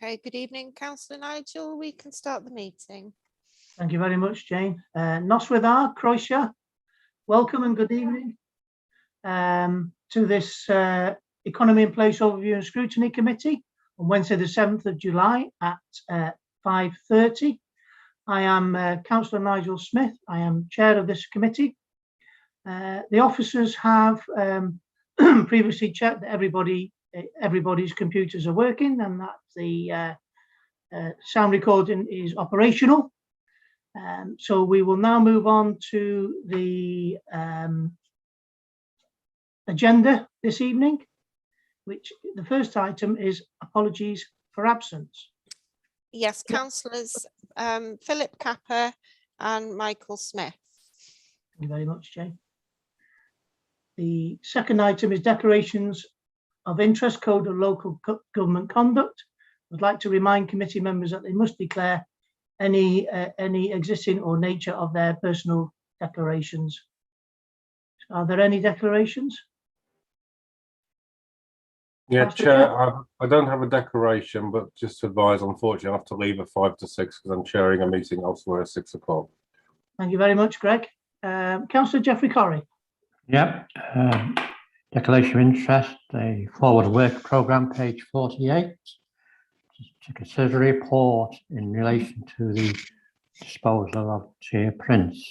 Okay, good evening, Councillor Nigel. We can start the meeting. Thank you very much, Jane. Noswyddar, Croesia, welcome and good evening to this Economy in Place Overview and Scrutiny Committee on Wednesday the 7th of July at 5:30. I am Councillor Nigel Smith. I am chair of this committee. The officers have previously checked that everybody's computers are working and that the sound recording is operational. So we will now move on to the agenda this evening, which the first item is apologies for absence. Yes, councillors Philip Capper and Michael Smith. Thank you very much, Jane. The second item is declarations of interest, code of local government conduct. I'd like to remind committee members that they must declare any existing or nature of their personal declarations. Are there any declarations? Yeah, Chair, I don't have a declaration, but just to advise, unfortunately, I have to leave at 5 to 6 because I'm chairing a meeting elsewhere at 6 o'clock. Thank you very much, Greg. Councillor Geoffrey Corrie. Yeah, declaration of interest, the forward work programme, page 48. To consider a report in relation to the disposal of Chair Prince.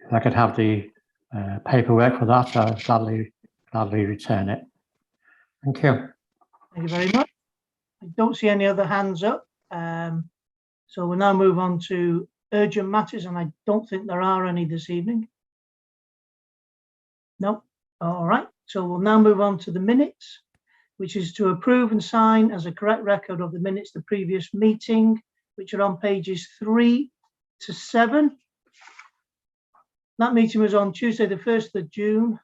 If I could have the paperwork for that, I'll gladly return it. Thank you. Thank you very much. I don't see any other hands up. So we'll now move on to urgent matters, and I don't think there are any this evening. No. All right. So we'll now move on to the minutes, which is to approve and sign as a correct record of the minutes of the previous meeting, which are on pages 3 to 7. That meeting was on Tuesday, the 1st of June.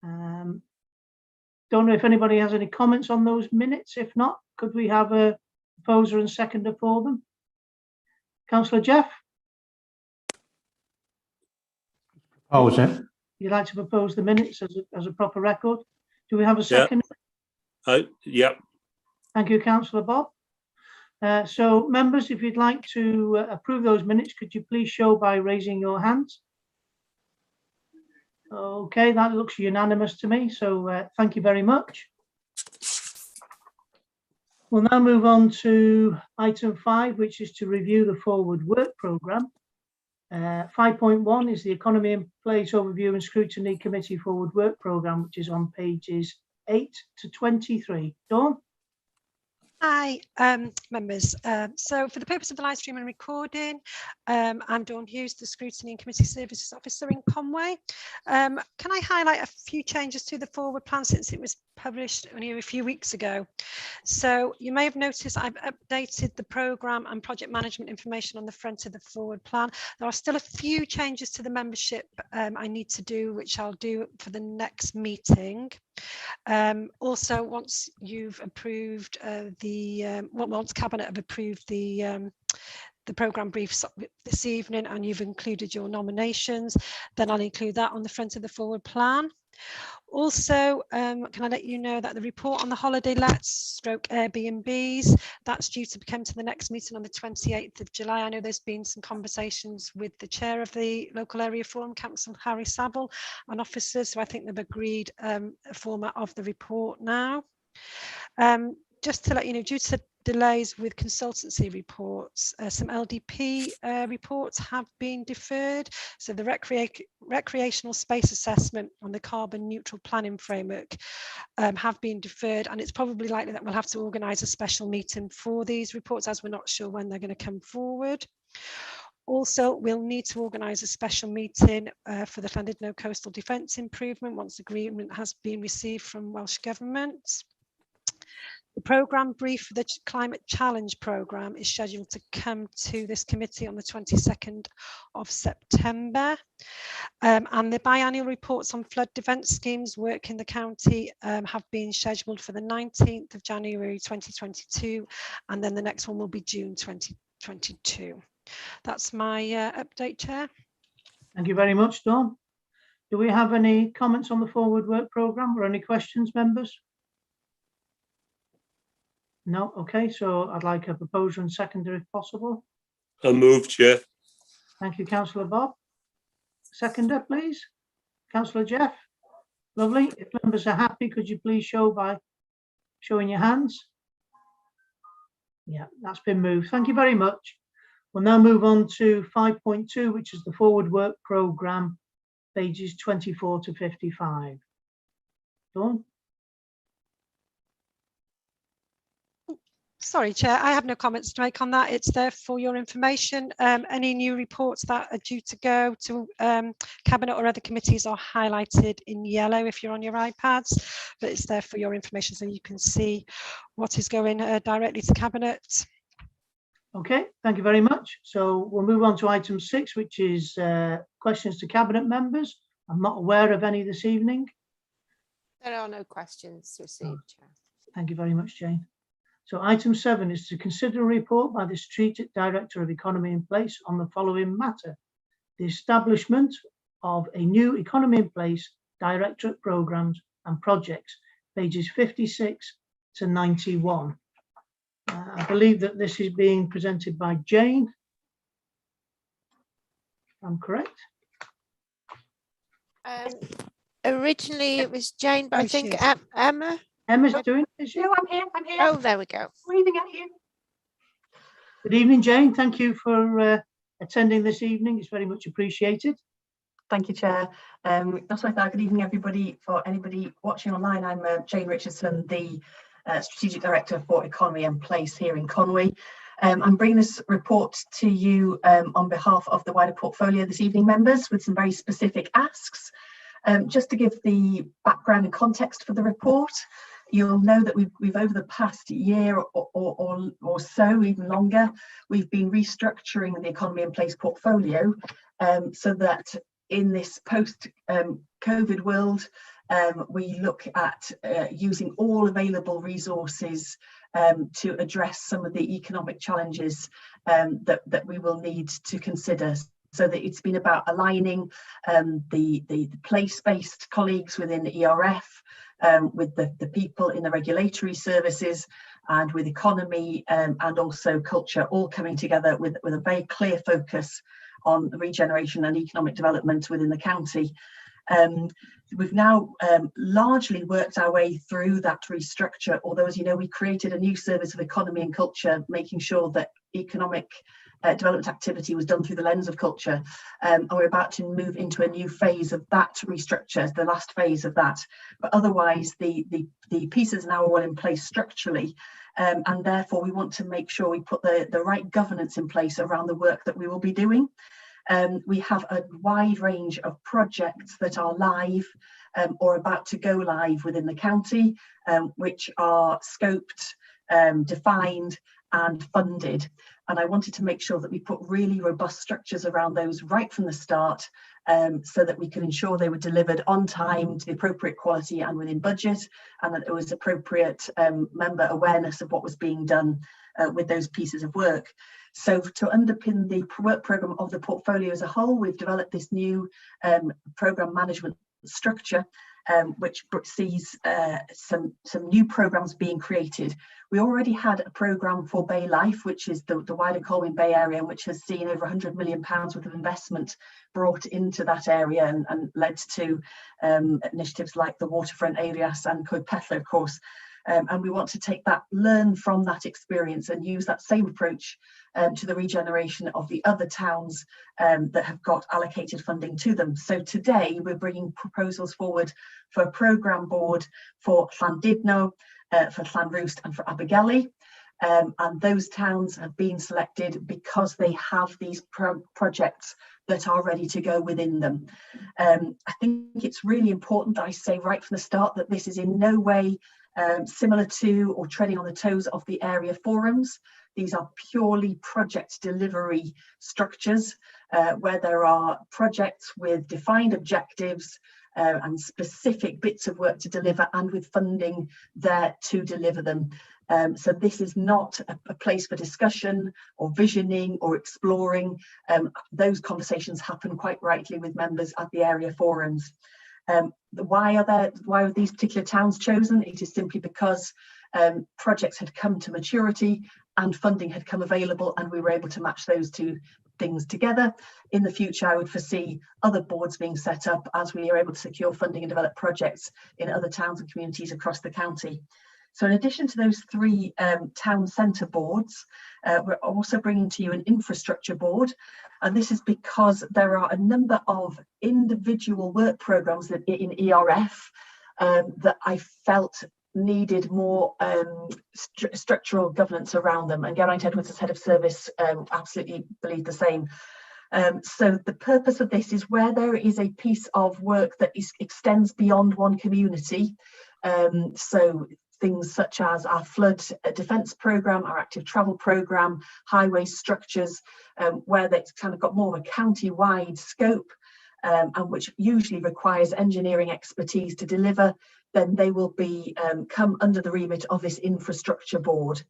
Don't know if anybody has any comments on those minutes. If not, could we have a proposer and seconder for them? Councillor Jeff? Propose it. You'd like to propose the minutes as a proper record? Do we have a second? Yep. Thank you, Councillor Bob. So members, if you'd like to approve those minutes, could you please show by raising your hands? Okay, that looks unanimous to me, so thank you very much. We'll now move on to item 5, which is to review the forward work programme. 5.1 is the Economy in Place Overview and Scrutiny Committee Forward Work Programme, which is on pages 8 to 23. Dawn? Hi, members. So for the purpose of the live stream and recording, I'm Dawn Hughes, the Scrutiny and Committee Services Officer in Conway. Can I highlight a few changes to the forward plan since it was published only a few weeks ago? So you may have noticed I've updated the programme and project management information on the front of the forward plan. There are still a few changes to the membership I need to do, which I'll do for the next meeting. Also, once you've approved once Cabinet have approved the programme briefs this evening and you've included your nominations, then I'll include that on the front of the forward plan. Also, can I let you know that the report on the holiday lets stroke Airbnbs, that's due to come to the next meeting on the 28th of July. I know there's been some conversations with the chair of the local area forum, Councillor Harry Saville, and officers, so I think they've agreed a format of the report now. Just to let you know, due to delays with consultancy reports, some LDP reports have been deferred. So the recreational space assessment on the carbon neutral planning framework have been deferred, and it's probably likely that we'll have to organise a special meeting for these reports as we're not sure when they're going to come forward. Also, we'll need to organise a special meeting for the Llandudno Coastal Defence Improvement once agreement has been received from Welsh Government. The programme brief for the Climate Challenge programme is scheduled to come to this committee on the 22nd of September. And the biannual reports on flood defence schemes work in the county have been scheduled for the 19th of January 2022, and then the next one will be June 2022. That's my update, Chair. Thank you very much, Dawn. Do we have any comments on the forward work programme or any questions, members? No, okay, so I'd like a proposer and seconder if possible. I move, Chair. Thank you, councillor Bob. Seconder, please. Councillor Jeff. Lovely. If members are happy, could you please show by showing your hands? Yeah, that's been moved. Thank you very much. We'll now move on to 5.2, which is the forward work programme, pages 24 to 55. Dawn? Sorry, Chair, I have no comments to make on that. It's there for your information. Any new reports that are due to go to Cabinet or other committees are highlighted in yellow if you're on your iPads, but it's there for your information so you can see what is going directly to Cabinet. Okay, thank you very much. So we'll move on to item 6, which is questions to Cabinet members. I'm not aware of any this evening. There are no questions received, Chair. Thank you very much, Jane. So item 7 is to consider a report by the Strategic Director of Economy in Place on the following matter: the establishment of a new Economy in Place Directorate Programmes and Projects, pages 56 to 91. I believe that this is being presented by Jane. I'm correct? Originally it was Jane, but I Oh, she think is. Emma. Emma's doing it, is she? No, I'm here. I'm here. Oh, there we go. Waving at you. Good evening, Jane. Thank you for attending this evening. It's very much appreciated. Thank you, Chair. That's what I thought. Good evening, everybody. For anybody watching online, I'm Jane Richardson, the Strategic Director for Economy and Place here in Conway. I'm bringing this report to you on behalf of the wider portfolio this evening, members, with some very specific asks. Just to give the background and context for the report, you'll know that we've over the past year or so, even longer, we've been restructuring the Economy in Place portfolio so that in this post-COVID world, we look at using all available resources to address some of the economic challenges that we will need to consider. So that it's been about aligning the place-based colleagues within the ERF with the people in the regulatory services and with economy and also culture, all coming together with a very clear focus on the regeneration and economic development within the county. We've now largely worked our way through that restructure, although, as you know, we created a new service of economy and culture, making sure that economic development activity was done through the lens of culture, and we're about to move into a new phase of that restructure, the last phase of that. But otherwise, the pieces are now all in place structurally, and therefore we want to make sure we put the right governance in place around the work that we will be doing. We have a wide range of projects that are live or about to go live within the county, which are scoped, defined and funded. And I wanted to make sure that we put really robust structures around those right from the start, so that we can ensure they were delivered on time to the appropriate quality and within budget, and that there was appropriate member awareness of what was being done with those pieces of work. So to underpin the work programme of the portfolio as a whole, we've developed this new programme management structure, which sees some new programmes being created. We already had a programme for Bay Life, which is the wider Colwyn Bay area, which has seen over £100 million worth of investment brought into that area and led to initiatives like the waterfront areas and Coed Petler, of course. And we want to take that, learn from that experience and use that same approach to the regeneration of the other towns that have got allocated funding to them. So today we're bringing proposals forward for a programme board for Llandudno, for Llanrwst and for Abergele. And those towns have been selected because they have these projects that are ready to go within them. I think it's really important that I say right from the start that this is in no way similar to or treading on the toes of the area forums. These are purely project delivery structures where there are projects with defined objectives and specific bits of work to deliver and with funding there to deliver them. So this is not a place for discussion or visioning or exploring. Those conversations happen quite rightly with members at the area forums. Why are these particular towns chosen? It is simply because projects had come to maturity and funding had come available, and we were able to match those two things together. In the future, I would foresee other boards being set up as we are able to secure funding and develop projects in other towns and communities across the county. So in addition to those three town centre boards, we're also bringing to you an infrastructure board. And this is because there are a number of individual work programmes that in ERF that I felt needed more structural governance around them. And Geraint Edwards, as head of service, absolutely believed the same. So the purpose of this is where there is a piece of work that extends beyond one community. So things such as our flood defence programme, our active travel programme, highway structures, where that's kind of got more of a county-wide scope, and which usually requires engineering expertise to deliver, then they will be come under the remit of this infrastructure board.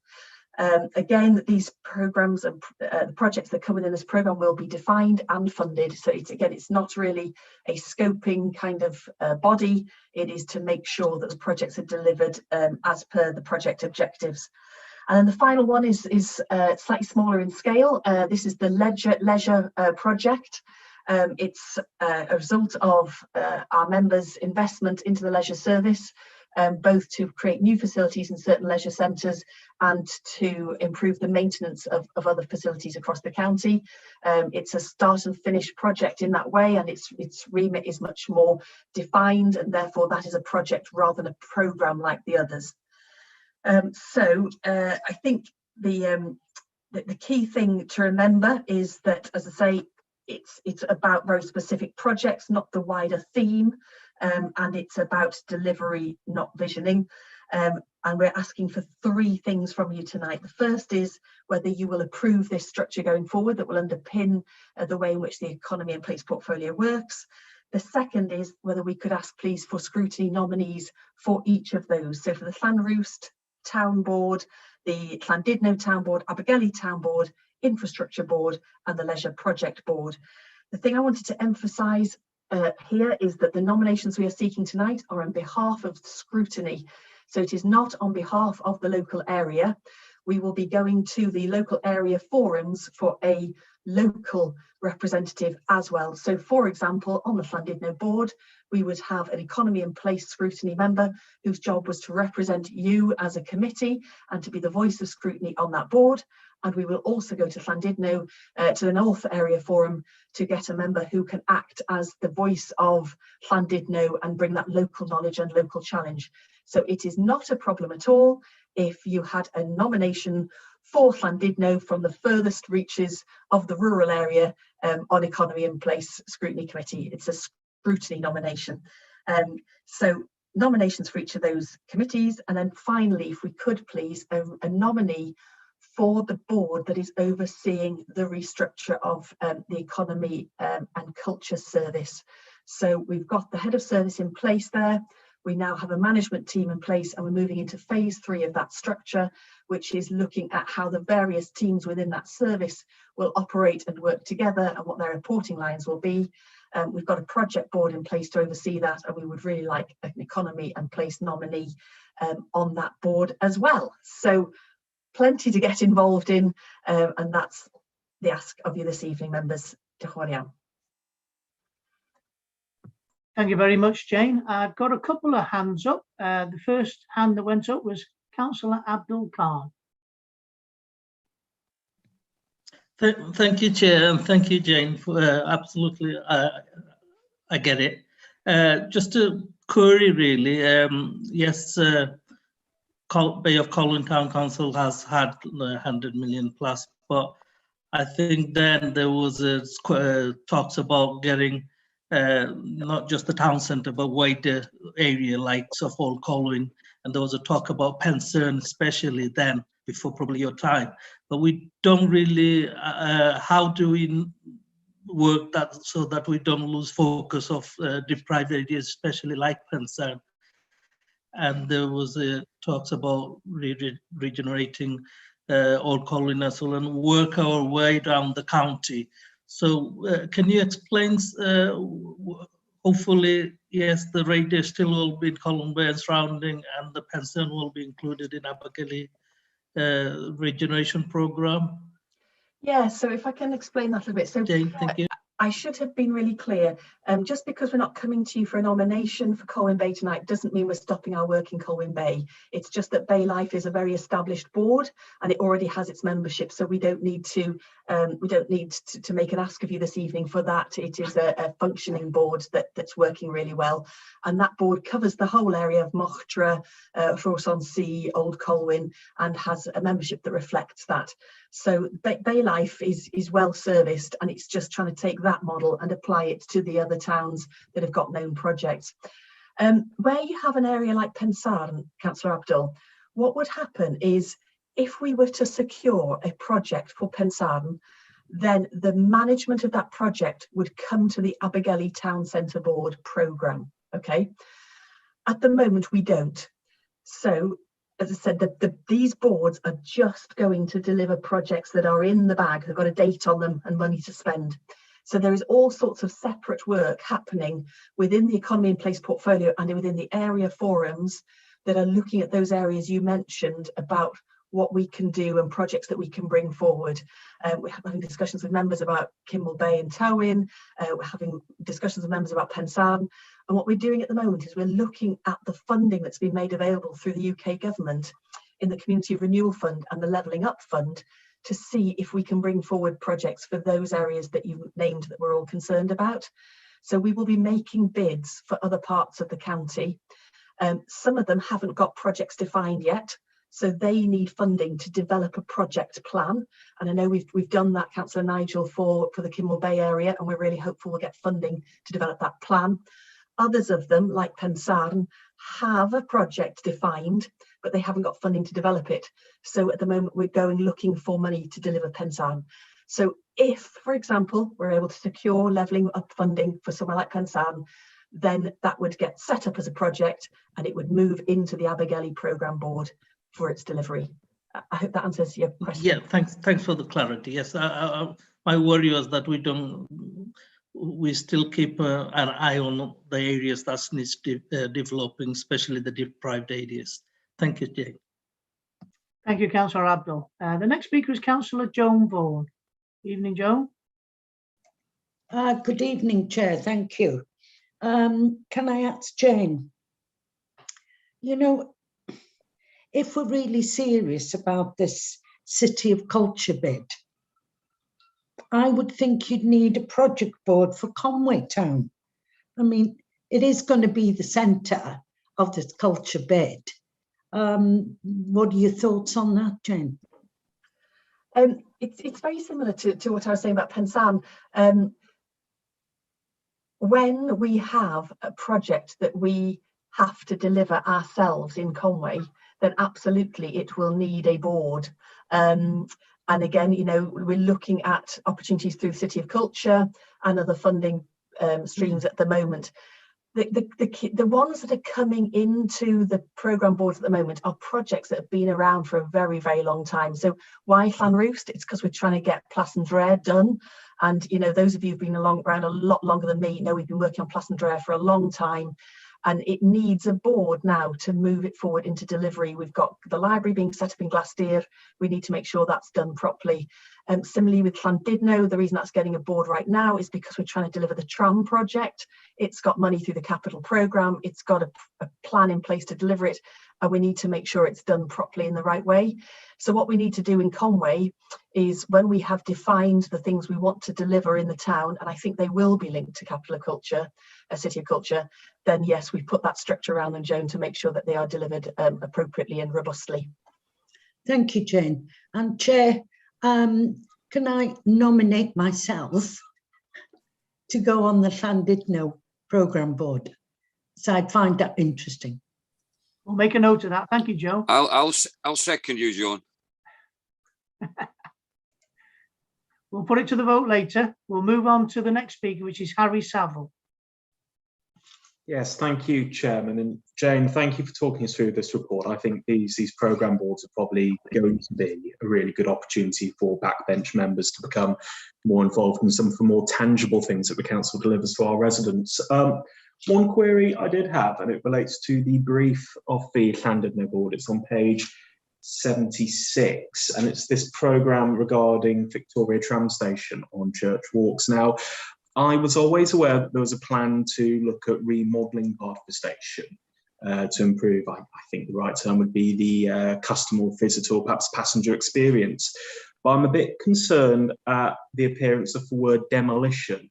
Again, these programmes and the projects that come within this programme will be defined and funded. So it's not really a scoping kind of body. It is to make sure that the projects are delivered as per the project objectives. And then the final one is slightly smaller in scale. This is the leisure project. It's a result of our members' investment into the leisure service, both to create new facilities in certain leisure centres and to improve the maintenance of other facilities across the county. It's a start and finish project in that way, and its remit is much more defined, and therefore that is a project rather than a programme like the others. So I think the key thing to remember is that, as I say, it's about very specific projects, not the wider theme, and it's about delivery, not visioning. And we're asking for three things from you tonight. The first is whether you will approve this structure going forward that will underpin the way in which the Economy and Place portfolio works. The second is whether we could ask, please, for scrutiny nominees for each of those. So for the Llanrwst Town Board, the Llandudno Town Board, Abergele Town Board, Infrastructure Board and the Leisure Project Board. The thing I wanted to emphasise here is that the nominations we are seeking tonight are on behalf of scrutiny. So it is not on behalf of the local area. We will be going to the local area forums for a local representative as well. So for example, on the Llandudno board, we would have an Economy and Place scrutiny member whose job was to represent you as a committee and to be the voice of scrutiny on that board. And we will also go to Llandudno, to the North Area Forum, to get a member who can act as the voice of Llandudno and bring that local knowledge and local challenge. So it is not a problem at all if you had a nomination for Llandudno from the furthest reaches of the rural area on Economy and Place Scrutiny Committee. It's a scrutiny nomination. So nominations for each of those committees. And then finally, if we could please, a nominee for the board that is overseeing the restructure of the Economy and Culture Service. So we've got the head of service in place there. We now have a management team in place, and we're moving into phase 3 of that structure, which is looking at how the various teams within that service will operate and work together and what their reporting lines will be. We've got a project board in place to oversee that, and we would really like an Economy and Place nominee on that board as well. So plenty to get involved in, and that's the ask of you this evening, members. Diolch yn fawr iawn. Thank you very much, Jane. I've got a couple of hands up. The first hand that went up was Councillor Abdul Khan. Thank you, Chair, and thank you, Jane, for absolutely, I get it. Just a query, really. Yes, Bay of Colwyn Town Council has had 100 million plus, but I think then there was talks about getting not just the town centre, but wider area like of Old Colwyn, and there was a talk about Pensern, especially then, before probably your time. But we don't really, how do we work that so that we don't lose focus of deprived areas, especially like Pensern? And there was talks about regenerating Old Colwyn as well and work our way down the county. So can you explain hopefully, yes, the radius still will be in Colwyn Bay and surrounding, and the pension will be included in Abergele regeneration program. Yeah, so if I can explain that a little bit. So Jane, thank you. I should have been really clear. Just because we're not coming to you for a nomination for Colwyn Bay tonight doesn't mean we're stopping our work in Colwyn Bay. It's just that Bay Life is a very established board and it already has its membership, so we don't need to make an ask of you this evening for that. It is a functioning board that's working really well, and that board covers the whole area of Mochtra, Trosolwg, Old Colwyn, and has a membership that reflects that. So Bay Life is well serviced, and it's just trying to take that model and apply it to the other towns that have got known projects. Where you have an area like Pensarn, Councillor Abdul, what would happen is if we were to secure a project for Pensarn, then the management of that project would come to the Abergele Town Centre Board programme. Okay, at the moment we don't. So as I said, these boards are just going to deliver projects that are in the bag. They've got a date on them and money to spend. So there is all sorts of separate work happening within the Economy in Place portfolio and within the area forums that are looking at those areas you mentioned about what we can do and projects that we can bring forward. We're having discussions with members about Kimmel Bay and Towin. We're having discussions with members about Pensarn. And what we're doing at the moment is we're looking at the funding that's been made available through the UK government in the Community Renewal Fund and the Levelling Up Fund to see if we can bring forward projects for those areas that you named that we're all concerned about. So we will be making bids for other parts of the county. Some of them haven't got projects defined yet, so they need funding to develop a project plan. And I know we've done that, Councillor Nigel, for the Kimmel Bay area, and we're really hopeful we'll get funding to develop that plan. Others of them, like Pensarn, have a project defined, but they haven't got funding to develop it. So at the moment, we're going looking for money to deliver Pensarn. So if, for example, we're able to secure levelling up funding for somewhere like Pensarn, then that would get set up as a project and it would move into the Abergele programme board for its delivery. I hope that answers your question. Yeah, thanks for the clarity. Yes, my worry was that we still keep an eye on the areas that needs developing, especially the deprived areas. Thank you, Jane. Thank you, Councillor Abdul. The next speaker is Councillor Joan Vaughan. Evening, Joan. Good evening, Chair. Thank you. Can I ask Jane, you know, if we're really serious about this City of Culture bid, I would think you'd need a project board for Conway Town. I mean, it is going to be the centre of this culture bid. What are your thoughts on that, Jane? It's very similar to what I was saying about Pensarn. When we have a project that we have to deliver ourselves in Conway, then absolutely it will need a board. And again, you know, we're looking at opportunities through City of Culture and other funding streams at the moment. The ones that are coming into the programme boards at the moment are projects that have been around for a very, very long time. So why Llanrwst? It's because we're trying to get Plas-and-Dre done. And, you know, those of you who've been around a lot longer than me know we've been working on Plas-and-Dre for a long time. And it needs a board now to move it forward into delivery. We've got the library being set up in Glassdeer. We need to make sure that's done properly. Similarly with Llandudno, the reason that's getting a board right now is because we're trying to deliver the tram project. It's got money through the capital programme. It's got a plan in place to deliver it. And we need to make sure it's done properly in the right way. So what we need to do in Conway is when we have defined the things we want to deliver in the town, and I think they will be linked to Capital of Culture, City of Culture, then yes, we put that structure around them, Joan, to make sure that they are delivered appropriately and robustly. Thank you, Jane. And Chair, can I nominate myself to go on the Llandudno programme board? So I'd find that interesting. We'll make a note of that. Thank you, Joe. I'll second you, John. We'll put it to the vote later. We'll move on to the next speaker, which is Harry Saville. Yes, thank you, Chairman. And Jane, thank you for talking us through this report. I think these programme boards are probably going to be a really good opportunity for backbench members to become more involved in some of the more tangible things that the council delivers to our residents. One query I did have, and it relates to the brief of the Llandudno board. It's on page 76, and it's this programme regarding Victoria Tram Station on Church Walks. Now, I was always aware that there was a plan to look at remodelling part of the station to improve, I think the right term would be the customer or visitor or perhaps passenger experience. But I'm a bit concerned at the appearance of the word demolition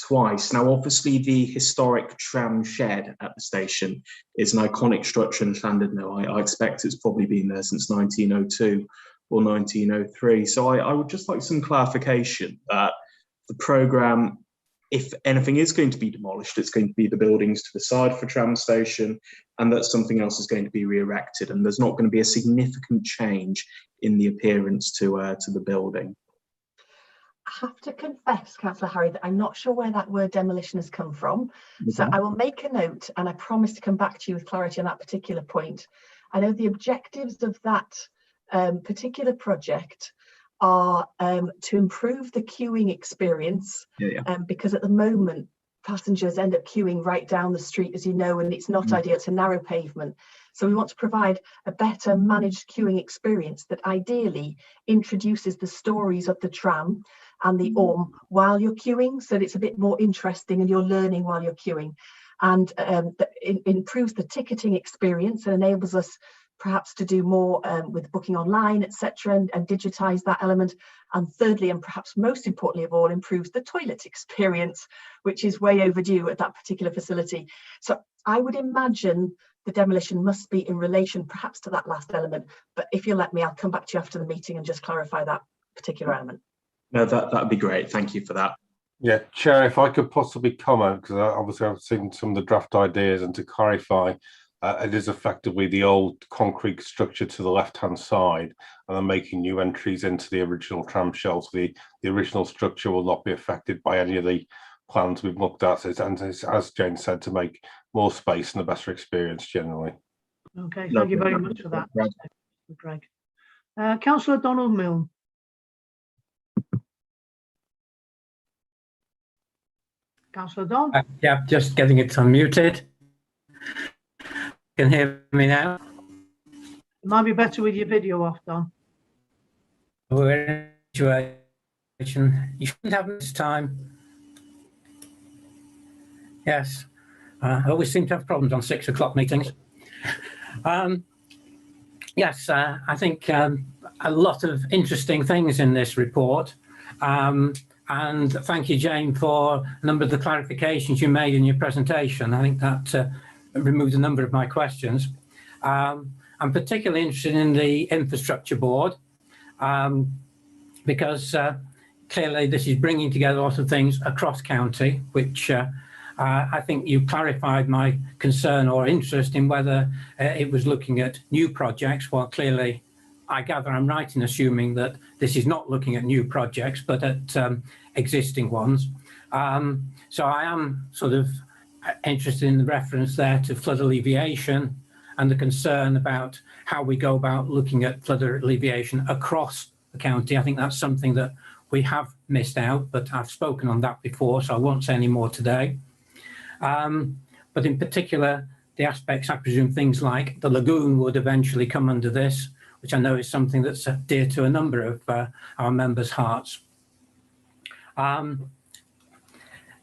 twice. Now, obviously, the historic tram shed at the station is an iconic structure in Llandudno. I expect it's probably been there since 1902 or 1903. So I would just like some clarification that the programme, if anything is going to be demolished, it's going to be the buildings to the side for tram station, and that something else is going to be re-erected, and there's not going to be a significant change in the appearance to the building. I have to confess, Councillor Harry, that I'm not sure where that word demolition has come from. So I will make a note, and I promise to come back to you with clarity on that particular point. I know the objectives of that particular project are to improve the queuing experience, because at the moment passengers end up queuing right down the street, as you know, and it's not ideal. It's a narrow pavement. So we want to provide a better managed queuing experience that ideally introduces the stories of the tram and the while you're queuing, so that it's a bit more interesting and you're learning while you're queuing, and it improves the ticketing experience and enables us perhaps to do more with booking online, etc., and digitize that element. And thirdly, and perhaps most importantly of all, improves the toilet experience, which is way overdue at that particular facility. So I would imagine the demolition must be in relation perhaps to that last element. But if you let me, I'll come back to you after the meeting and just clarify that particular element. No, that'd be great. Thank you for that. Yeah, Chair, if I could possibly comment, because obviously I've seen some of the draft ideas, and to clarify, it is effectively the old concrete structure to the left-hand side, and I'm making new entries into the original tram shells. The original structure will not be affected by any of the plans we've looked at, and it's, as Jane said, to make more space and a better experience generally. Okay, thank you very much for that, Greg. Councillor Donald Milne. Councillor Don. Yeah, just getting it unmuted. Can hear me now? It might be better with your video off, Don. We're in a situation. You shouldn't have this time. Yes. I always seem to have problems on 6 o'clock meetings. Yes, I think a lot of interesting things in this report. And thank you, Jane, for a number of the clarifications you made in your presentation. I think that removed a number of my questions. I'm particularly interested in the infrastructure board because clearly this is bringing together a lot of things across county, which I think you clarified my concern or interest in whether it was looking at new projects. Well, clearly, I gather I'm right in assuming that this is not looking at new projects, but at existing ones. So I am sort of interested in the reference there to flood alleviation and the concern about how we go about looking at flood alleviation across the county. I think that's something that we have missed out, but I've spoken on that before, so I won't say any more today. But in particular, the aspects, I presume things like the lagoon would eventually come under this, which I know is something that's dear to a number of our members' hearts.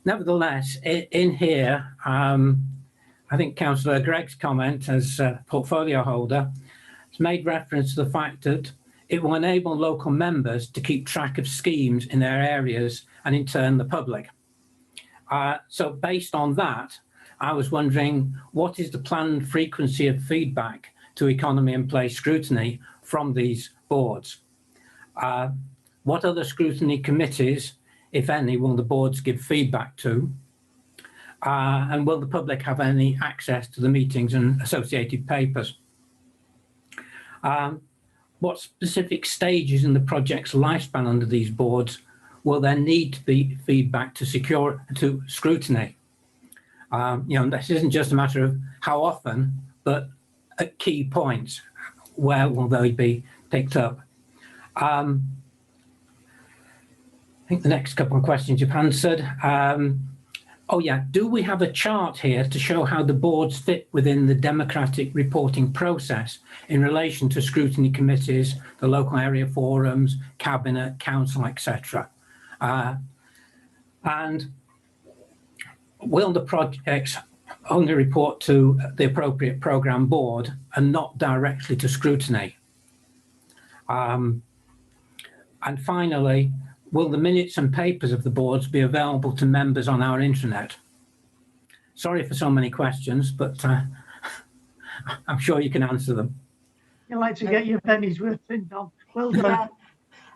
Nevertheless, in here, I think Councillor Gregg's comment as portfolio holder has made reference to the fact that it will enable local members to keep track of schemes in their areas and in turn the public. So based on that, I was wondering, what is the planned frequency of feedback to economy and place scrutiny from these boards? What other scrutiny committees, if any, will the boards give feedback to? And will the public have any access to the meetings and associated papers? What specific stages in the project's lifespan under these boards will there need to be feedback to scrutiny? This isn't just a matter of how often, but at key points, where will they be picked up? I think the next couple of questions you've answered. Oh yeah, do we have a chart here to show how the boards fit within the democratic reporting process in relation to scrutiny committees, the local area forums, cabinet, council, etc.? And will the projects only report to the appropriate programme board and not directly to scrutiny? And finally, will the minutes and papers of the boards be available to members on our intranet? Sorry for so many questions, but I'm sure you can answer them. You like to get your pennies worth in, Dom. Well done.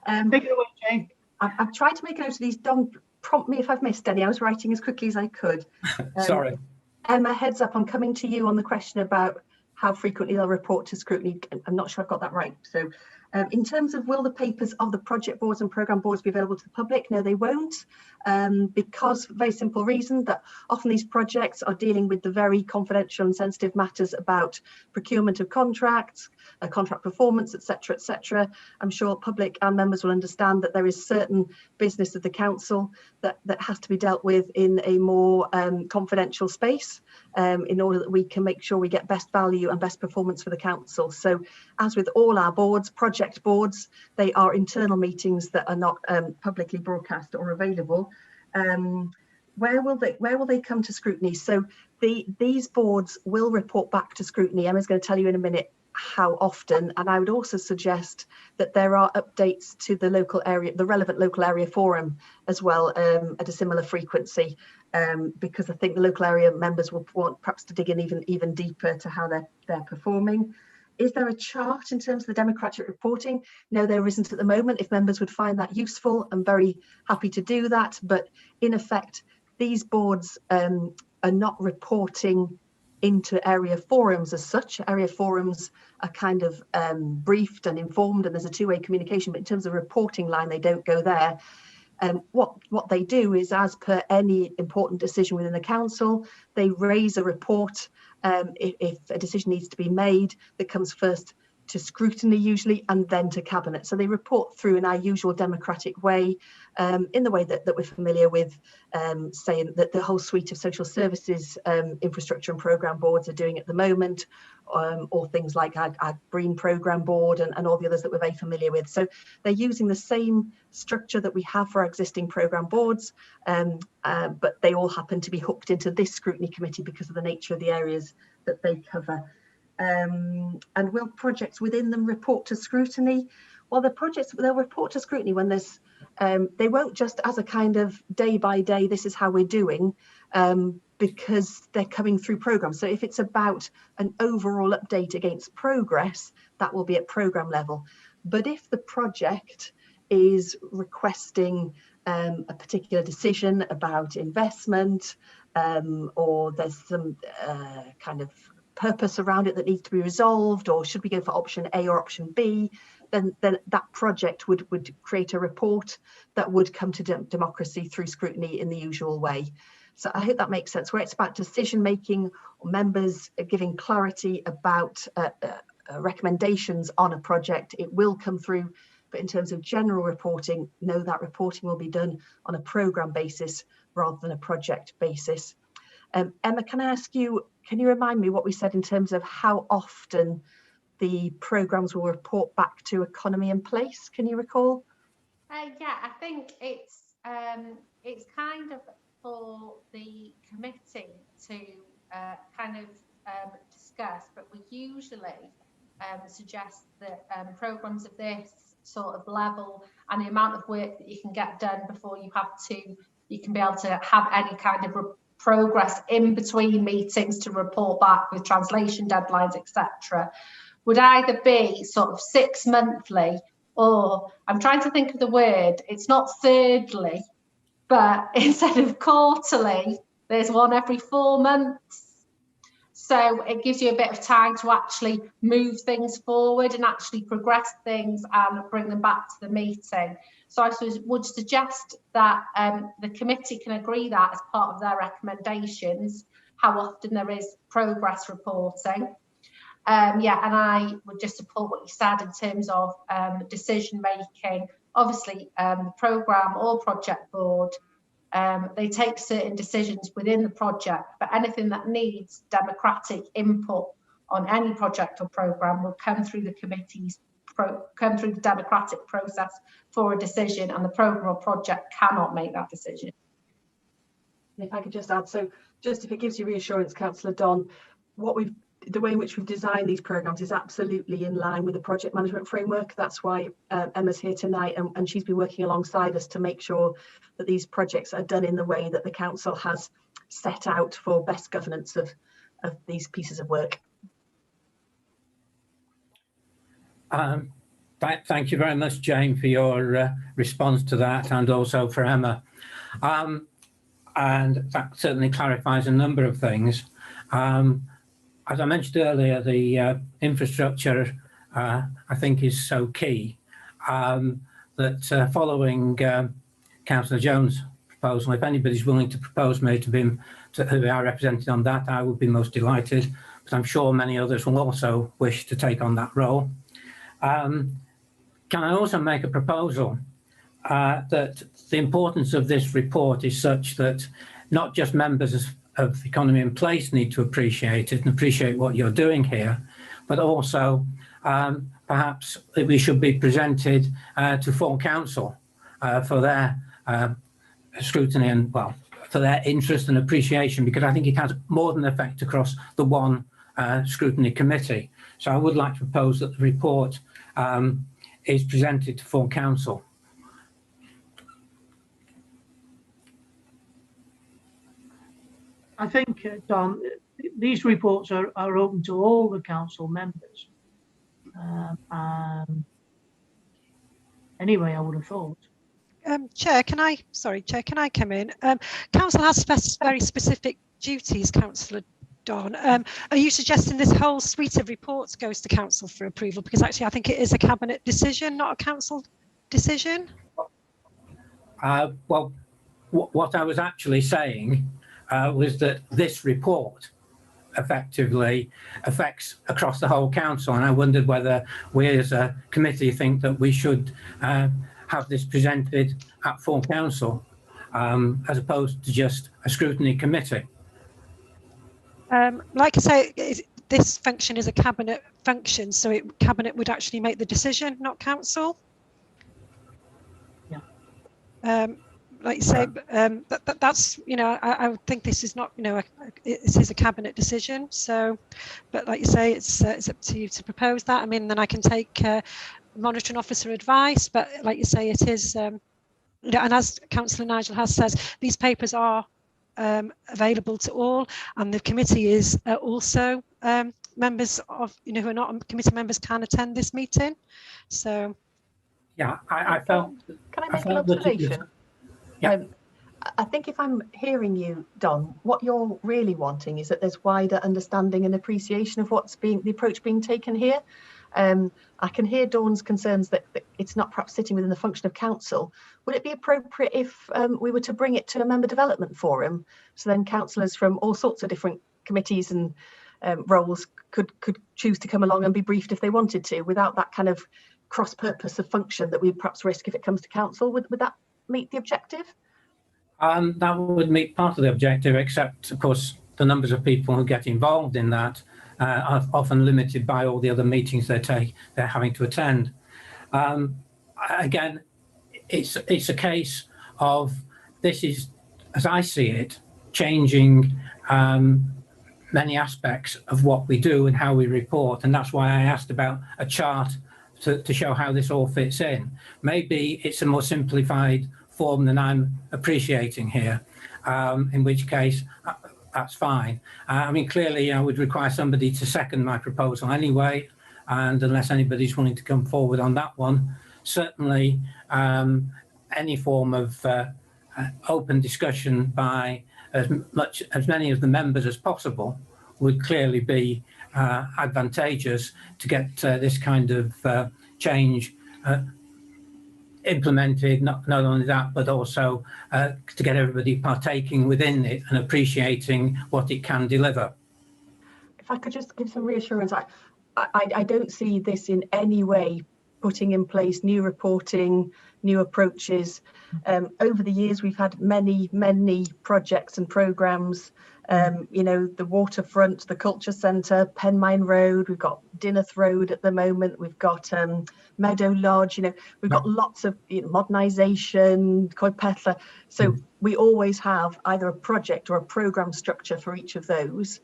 Yeah. Take it away, Jane. I've tried to make a note of these. Don't prompt me if I've missed any. I was writing as quickly as I could. Sorry. Emma, heads up, I'm coming to you on the question about how frequently they'll report to scrutiny. I'm not sure I've got that right. So in terms of will the papers of the project boards and programme boards be available to the public? No, they won't, because for a very simple reason that often these projects are dealing with the very confidential and sensitive matters about procurement of contracts, contract performance, etc., etc. I'm sure public and members will understand that there is certain business of the council that has to be dealt with in a more confidential space in order that we can make sure we get best value and best performance for the council. So as with all our boards, project boards, they are internal meetings that are not publicly broadcast or available. Where will they come to scrutiny? So these boards will report back to scrutiny. Emma's going to tell you in a minute how often, and I would also suggest that there are updates to the local area, the relevant local area forum as well, at a similar frequency, because I think the local area members will want perhaps to dig in even deeper to how they're performing. Is there a chart in terms of the democratic reporting? No, there isn't at the moment. If members would find that useful, I'm very happy to do that. But in effect, these boards are not reporting into area forums as such. Area forums are kind of briefed and informed, and there's a two-way communication, but in terms of reporting line, they don't go there. What they do is, as per any important decision within the council, they raise a report if a decision needs to be made that comes first to scrutiny usually and then to cabinet. So they report through in our usual democratic way, in the way that we're familiar with, saying that the whole suite of social services infrastructure and programme boards are doing at the moment, or things like our green programme board and all the others that we're very familiar with. So they're using the same structure that we have for our existing programme boards, but they all happen to be hooked into this scrutiny committee because of the nature of the areas that they cover. And will projects within them report to scrutiny? Well, the projects, they'll report to scrutiny when there's, they won't just as a kind of day by day, this is how we're doing, because they're coming through programmes. So if it's about an overall update against progress, that will be at programme level. But if the project is requesting a particular decision about investment, or there's some kind of purpose around it that needs to be resolved, or should we go for option A or option B, then that project would create a report that would come to democracy through scrutiny in the usual way. So I hope that makes sense. Where it's about decision making or members giving clarity about recommendations on a project, it will come through. But in terms of general reporting, no, that reporting will be done on a programme basis rather than a project basis. Emma, can I ask you, can you remind me what we said in terms of how often the programmes will report back to Economy and Place? Can you recall? Yeah, I think it's kind of for the committee to kind of discuss, but we usually suggest that programmes of this sort of level and the amount of work that you can get done before you can be able to have any kind of progress in between meetings to report back with translation deadlines, etc., would either be sort of 6 monthly, or I'm trying to think of the word, it's not thirdly, but instead of quarterly, there's one every 4 months. So it gives you a bit of time to actually move things forward and actually progress things and bring them back to the meeting. So I would suggest that the committee can agree that as part of their recommendations, how often there is progress reporting. Yeah, and I would just support what you said in terms of decision making. Obviously, the programme or project board They take certain decisions within the project, but anything that needs democratic input on any project or programme will come through the committees, come through the democratic process for a decision, and the programme or project cannot make that decision. If I could just add, so just if it gives you reassurance, Councillor Don, the way in which we've designed these programmes is absolutely in line with the project management framework. That's why Emma's here tonight, and she's been working alongside us to make sure that these projects are done in the way that the council has set out for best governance of these pieces of work. Thank you very much, Jane, for your response to that, and also for Emma. And that certainly clarifies a number of things. As I mentioned earlier, the infrastructure, I think, is so key that following Councillor Jones' proposal, if anybody's willing to propose me to be represented on that, I would be most delighted. But I'm sure many others will also wish to take on that role. Can I also make a proposal that the importance of this report is such that not just members of Economy in Place need to appreciate it and appreciate what you're doing here, but also perhaps that we should be presented to full council for their scrutiny and, well, for their interest and appreciation, because I think it has more than an effect across the one scrutiny committee. So I would like to propose that the report is presented to full council. I think, Don, these reports are open to all the council members. Anyway, I would have thought. Chair, can I come in? Council has very specific duties, Councillor Don. Are you suggesting this whole suite of reports goes to council for approval? Because actually I think it is a cabinet decision, not a council decision. Well, what I was actually saying was that this report effectively affects across the whole council, and I wondered whether we as a committee think that we should have this presented at full council as opposed to just a scrutiny committee. Like I say, this function is a cabinet function, so cabinet would actually make the decision, not council. Yeah. Like you say, that's, you know, I would think this is not, you know, this is a cabinet decision. So, but like you say, it's up to you to propose that. I mean, then I can take monitoring officer advice, but like you say, it is, you know, and as Councillor Nigel has said, these papers are available to all, and the committee is also members of, you know, who are not committee members can attend this meeting. So, yeah, I felt. Can I make an observation? Yeah. I think if I'm hearing you, Don, what you're really wanting is that there's wider understanding and appreciation of what's the approach being taken here. I can hear Dawn's concerns that it's not perhaps sitting within the function of council. Would it be appropriate if we were to bring it to a member development forum, so then councillors from all sorts of different committees and roles could choose to come along and be briefed if they wanted to, without that kind of cross purpose of function that we perhaps risk if it comes to council? Would that meet the objective? That would meet part of the objective, except of course the numbers of people who get involved in that are often limited by all the other meetings they're having to attend. Again, it's a case of, this is, as I see it, changing many aspects of what we do and how we report, and that's why I asked about a chart to show how this all fits in. Maybe it's a more simplified form than I'm appreciating here, in which case that's fine. I mean, clearly I would require somebody to second my proposal anyway, and unless anybody's willing to come forward on that one, certainly any form of open discussion by as many of the members as possible would clearly be advantageous to get this kind of change implemented. Not only that, but also to get everybody partaking within it and appreciating what it can deliver. If I could just give some reassurance, I don't see this in any way putting in place new reporting, new approaches. Over the years, we've had many projects and programmes. You know, the waterfront, the culture centre, Penmine Road, we've got Dinneth Road at the moment, we've got Meadow Lodge, you know, we've got lots of modernisation, Coed Petla. So we always have either a project or a programme structure for each of those.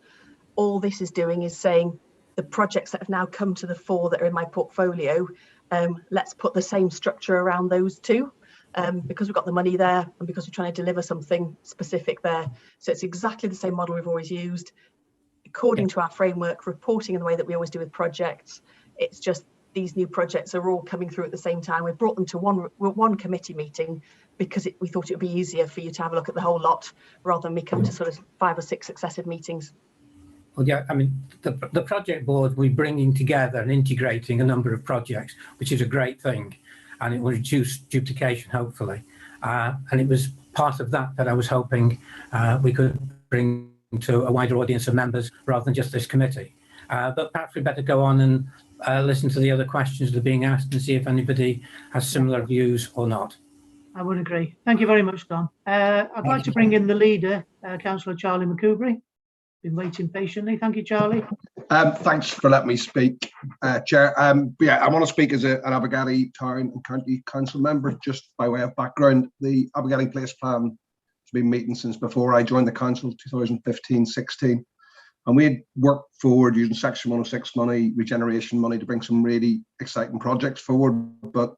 All this is doing is saying the projects that have now come to the fore that are in my portfolio, let's put the same structure around those two. Because we've got the money there and because we're trying to deliver something specific there. So it's exactly the same model we've always used, according to our framework, reporting in the way that we always do with projects. It's just these new projects are all coming through at the same time. We brought them to one committee meeting because we thought it would be easier for you to have a look at the whole lot rather than me come to sort of 5 or 6 successive meetings. Well, yeah, I mean, the project board, we're bringing together and integrating a number of projects, which is a great thing. And it will reduce duplication, hopefully. And it was part of that I was hoping we could bring to a wider audience of members rather than just this committee. But perhaps we better go on and listen to the other questions that are being asked and see if anybody has similar views or not. I would agree. Thank you very much, Don. I'd like to bring in the leader, Councillor Charlie McCoubrey. Been waiting patiently. Thank you, Charlie. Thanks for letting me speak, Chair. Yeah, I want to speak as an Abergele Town and County Council member. Just by way of background, the Abergele Place Plan has been meeting since before I joined the council, 2015-16, and we had worked forward using Section 106 money, regeneration money, to bring some really exciting projects forward. But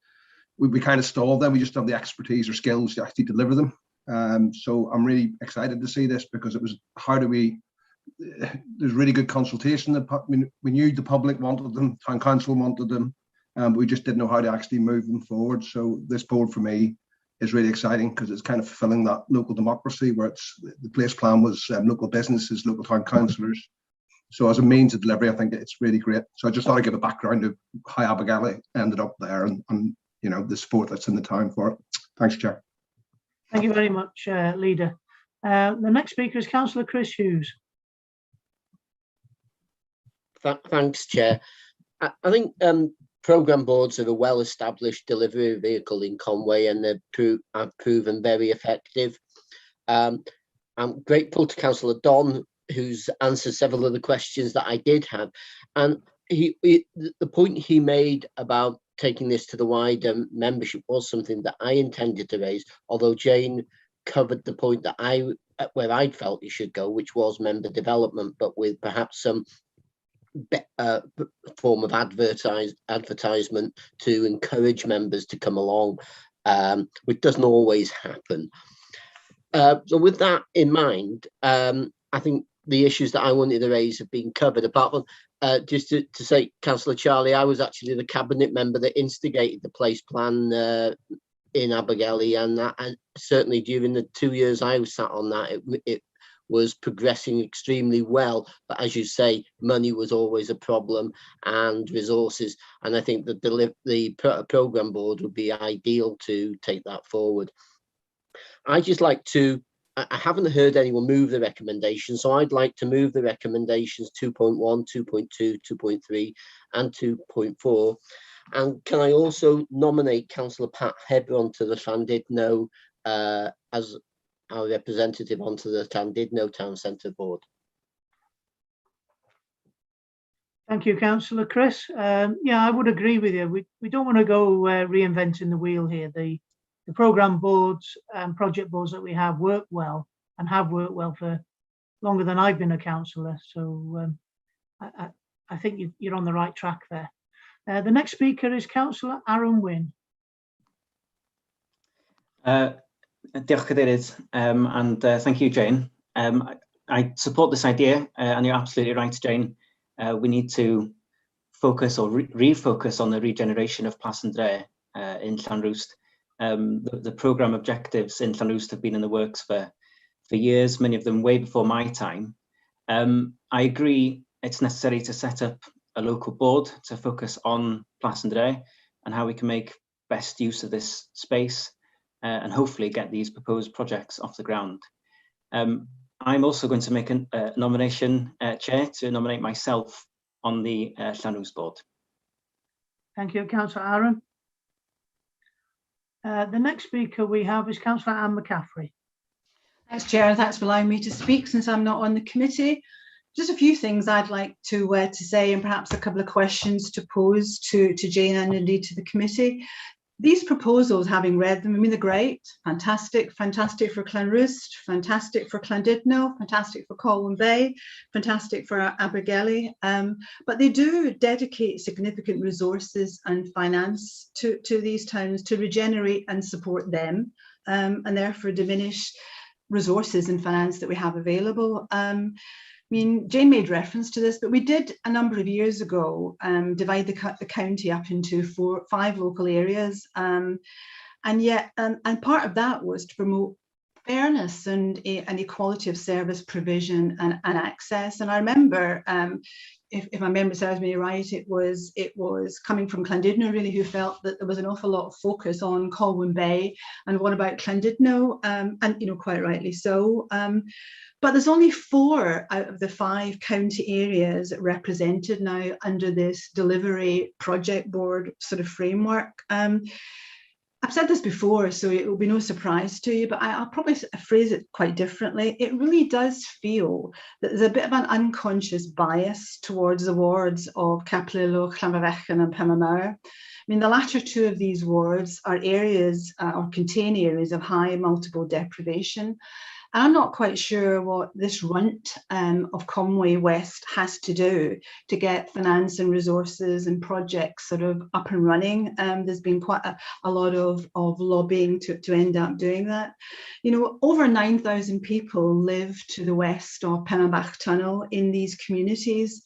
we kind of stalled them. We just don't have the expertise or skills to actually deliver them. So I'm really excited to see this, because it was how do we. There's really good consultation. We knew the public wanted them, town council wanted them, but we just didn't know how to actually move them forward. So this board for me is really exciting, because it's kind of fulfilling that local democracy, where it's the place plan was local businesses, local town councillors. So as a means of delivery, I think it's really great. So I just thought I'd give a background of how Abergele ended up there and you know, the support that's in the town for it. Thanks, Chair. Thank you very much, Leader. The next speaker is Councillor Chris Hughes. Thanks, Chair. I think programme boards are a well-established delivery vehicle in Conway, and have proven very effective. I'm grateful to Councillor Don, who's answered several of the questions that I did have. And the point he made about taking this to the wider membership was something that I intended to raise, although Jane covered the point that where I felt it should go, which was member development, but with perhaps some form of advertisement to encourage members to come along, which doesn't always happen. So with that in mind, I think the issues that I wanted to raise have been covered. Apart from just to say, Councillor Charlie, I was actually the cabinet member that instigated the place plan in Abergele, and certainly during the 2 years I was sat on that, it was progressing extremely well. But as you say, money was always a problem, and resources. And I think that the programme board would be ideal to take that forward. I just like to, I haven't heard anyone move the recommendations, so I'd like to move the recommendations 2.1, 2.2, 2.3 and 2.4. And can I also nominate Councillor Pat Hebron to the Llandudno as our representative onto the Llandudno Town Centre Board? Thank you, Councillor Chris. Yeah, I would agree with you. We don't want to go reinventing the wheel here. The programme boards and project boards that we have work well, and have worked well for longer than I've been a councillor. So I think you're on the right track there. The next speaker is Councillor Aaron Wynne. Diolch Cadeirydd, and thank you, Jane. I support this idea, and you're absolutely right, Jane. We need to focus or refocus on the regeneration of Plas and Dre in Llanrwst. The programme objectives in Llanrwst have been in the works for years, many of them way before my time. I agree it's necessary to set up a local board to focus on Plas and Dre and how we can make best use of this space and hopefully get these proposed projects off the ground. I'm also going to make a nomination, Chair, to nominate myself on the Llanrwst board. Thank you, Councillor Aaron. The next speaker we have is Councillor Anne McCaffrey. Thanks, Chair, and thanks for allowing me to speak since I'm not on the committee. Just a few things I'd like to say, and perhaps a couple of questions to pose to Jane and indeed to the committee. These proposals, having read them, I mean, they're great, fantastic for Clanroost, fantastic for Llandudno, fantastic for Colwyn Bay, fantastic for Abergele, but they do dedicate significant resources and finance to these towns to regenerate and support them, and therefore diminish resources and finance that we have available. I mean, Jane made reference to this, but we did a number of years ago divide the county up into 5 local areas, and part of that was to promote fairness and equality of service provision and access. And I remember, if my memory serves me right, it was coming from Llandudno really, who felt that there was an awful lot of focus on Colwyn Bay and what about Llandudno, and quite rightly so. But there's only 4 out of the 5 county areas represented now under this delivery project board sort of framework. I've said this before, so it will be no surprise to you, but I'll probably phrase it quite differently. It really does feel that there's a bit of an unconscious bias towards the wards of Capelillo, Llanfavechan and Penmaenmawr. I mean, the latter 2 of these wards are areas or contain areas of high multiple deprivation. And I'm not quite sure what this runt of Conway West has to do to get finance and resources and projects sort of up and running. There's been quite a lot of lobbying to end up doing that. You know, over 9,000 people live to the west of Penmaenmawr Tunnel in these communities.